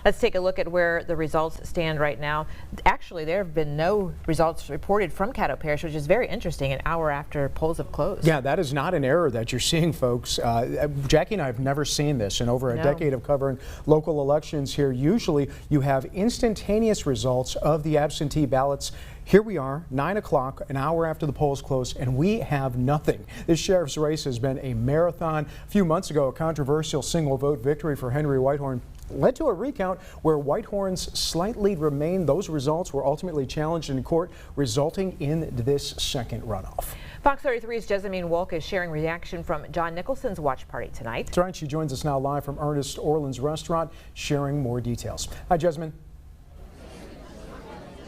Let's take a look at where the results stand right now. Actually, there have been no results reported from Caddo Parish, which is very interesting, an hour after polls have closed. Yeah, that is not an error that you're seeing, folks. Jackie and I have never seen this in over a decade of covering local elections here. Usually you have instantaneous results of the absentee ballots. Here we are, 9 o'clock, an hour after the polls close, and we have nothing. This sheriff's race has been a marathon. A few months ago, a controversial single vote victory for Henry Whitehorn led to a recount where Whitehorn's slight lead remained. Those results were ultimately challenged in court, resulting in this second runoff. Fox 33's Jessamine Wolk is sharing reaction from John Nicholson's watch party tonight. That's right. She joins us now live from Ernest Orland's restaurant, sharing more details. Hi, Jessamine.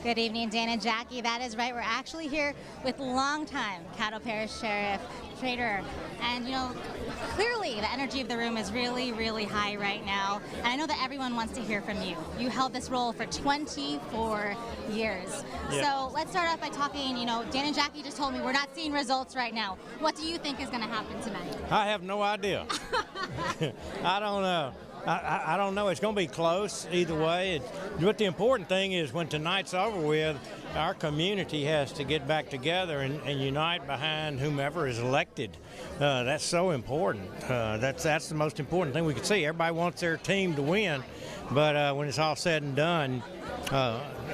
Good evening, Dan and Jackie. That is right. We're actually here with longtime Caddo Parish Sheriff Prator. And, you know, clearly the energy of the room is really, really high right now. And I know that everyone wants to hear from you. You held this role for 24 years. Yeah. So let's start off by talking, you know, Dan and Jackie just told me we're not seeing results right now. What do you think is going to happen tonight? I have no idea. I don't know. I don't know. It's going to be close either way. But the important thing is when tonight's over with, our community has to get back together and unite behind whomever is elected. That's so important. That's the most important thing we can see. Everybody wants their team to win, but when it's all said and done,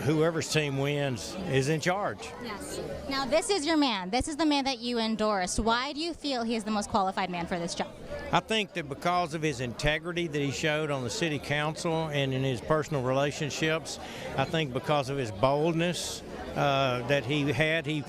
whoever's team wins is in charge. Yes. Now this is your man. This is the man that you endorsed. Why do you feel he is the most qualified man for this job? I think that because of his integrity that he showed on the city council and in his personal relationships, I think because of his boldness that he had, he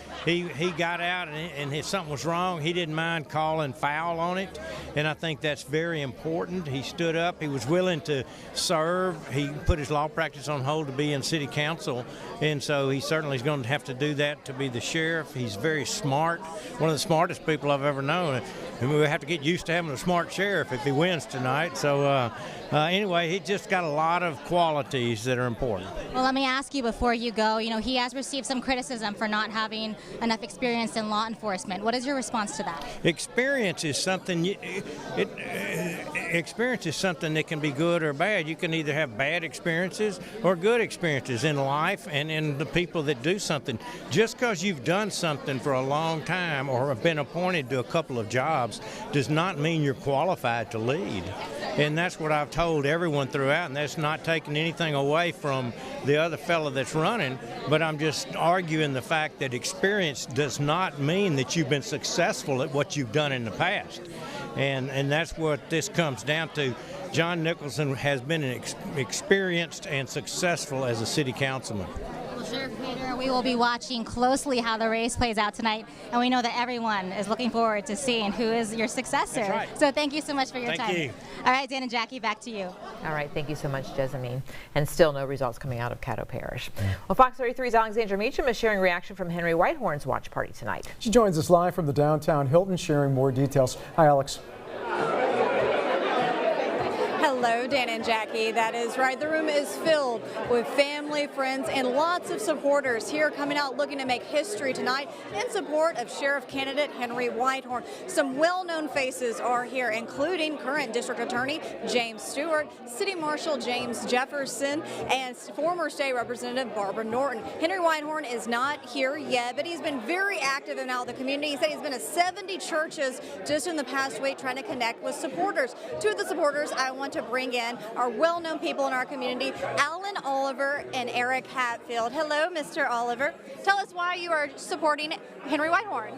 got out and if something was wrong, he didn't mind calling foul on it, and I think that's very important. He stood up, he was willing to serve, he put his law practice on hold to be in city council, and so he certainly is going to have to do that to be the sheriff. He's very smart, one of the smartest people I've ever known, and we have to get used to having a smart sheriff if he wins tonight. So anyway, he just got a lot of qualities that are important. Well, let me ask you before you go, you know, he has received some criticism for not having enough experience in law enforcement. What is your response to that? Experience is something, experience is something that can be good or bad. You can either have bad experiences or good experiences in life and in the people that do something. Just because you've done something for a long time or have been appointed to a couple of jobs does not mean you're qualified to lead. And that's what I've told everyone throughout, and that's not taking anything away from the other fellow that's running, but I'm just arguing the fact that experience does not mean that you've been successful at what you've done in the past. And that's what this comes down to. John Nicholson has been experienced and successful as a city councilman. Well, Sheriff Prator, we will be watching closely how the race plays out tonight, and we know that everyone is looking forward to seeing who is your successor. That's right. So thank you so much for your time. Thank you. All right, Dan and Jackie, back to you. All right, thank you so much, Jessamine. And still no results coming out of Caddo Parish. Well, Fox 33's Alexandra Meacham is sharing reaction from Henry Whitehorn's watch party tonight. She joins us live from the downtown Hilton, sharing more details. Hi, Alex. Hello, Dan and Jackie. That is right. The room is filled with family, friends, and lots of supporters here coming out looking to make history tonight in support of Sheriff candidate Henry Whitehorn. Some well-known faces are here, including current District Attorney James Stewart, City Marshal James Jefferson, and former State Representative Barbara Norton. Henry Whitehorn is not here yet, but he's been very active in out in the community. He said he's been to 70 churches just in the past week trying to connect with supporters. Two of the supporters I want to bring in are well-known people in our community, Alan Oliver and Eric Hatfield. Hello, Mr. Oliver. Tell us why you are supporting Henry Whitehorn.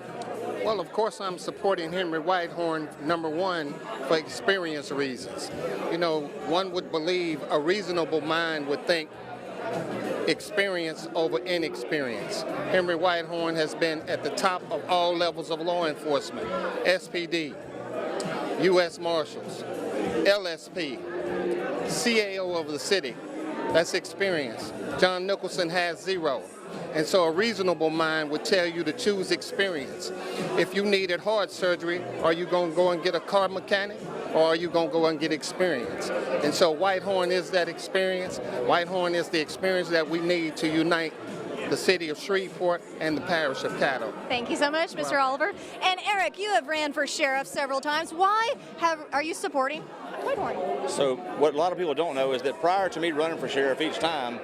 Well, of course I'm supporting Henry Whitehorn, number one, for experience reasons. You know, one would believe a reasonable mind would think experience over inexperience. Henry Whitehorn has been at the top of all levels of law enforcement, SPD, U.S. Marshals, LSP, CAO of the city. That's experience. John Nicholson has 0. And so a reasonable mind would tell you to choose experience. If you needed heart surgery, are you going to go and get a car mechanic, or are you going to go and get experience? And so Whitehorn is that experience. Whitehorn is the experience that we need to unite the city of Shreveport and the parish of Caddo. Thank you so much, Mr. Oliver. And Eric, you have ran for sheriff several times. Why are you supporting Whitehorn. So what a lot of people don't know is that prior to me running for sheriff each time,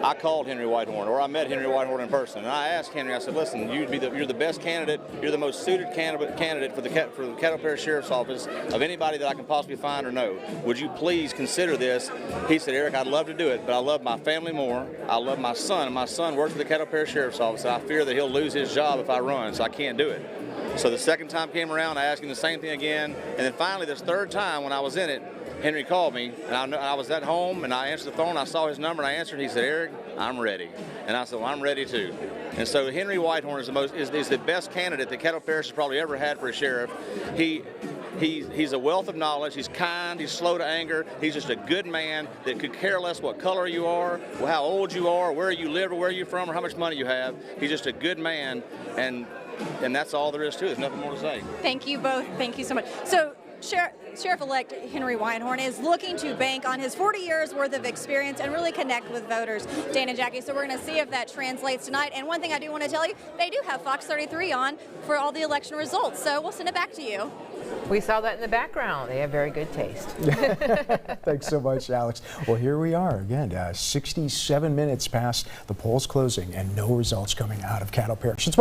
I called Henry Whitehorn, or I met Henry Whitehorn in person, and I asked Henry, I said, listen, you're the best candidate, you're the most suited candidate for the Caddo Parish Sheriff's Office of anybody that I can possibly find or know. Would you please consider this? He said, Eric, I'd love to do it, but I love my family more. I love my son, and my son works for the Caddo Parish Sheriff's Office, and I fear that he'll lose his job if I run, so I can't do it. So the second time came around, I asked him the same thing again, and then finally this third time when I was in it, Henry called me, and I was at home, and I answered the phone. I saw his number, and I answered. And he said, "Eric, I'm ready." And I said, "Well, I'm ready too." And so Henry Whitehorn is the best candidate that Caddo Parish has probably ever had for a sheriff. He's a wealth of knowledge. He's kind. He's slow to anger. He's just a good man that could care less what color you are, how old you are, where you live, or where you're from, or how much money you have. He's just a good man, and that's all there is to it. There's nothing more to say. Thank you both. Thank you so much. So, Sheriff-elect Henry Whitehorn is looking to bank on his 40 years worth of experience and really connect with voters, Dan and Jackie. So we're going to see if that translates tonight. And one thing I do want to tell you, they do have Fox 33 on for all the election results. So we'll send it back to you. We saw that in the background. They have very good taste. Thanks so much, Alex. Well, here we are again, 67 minutes past the polls closing and no results coming out of Caddo Parish.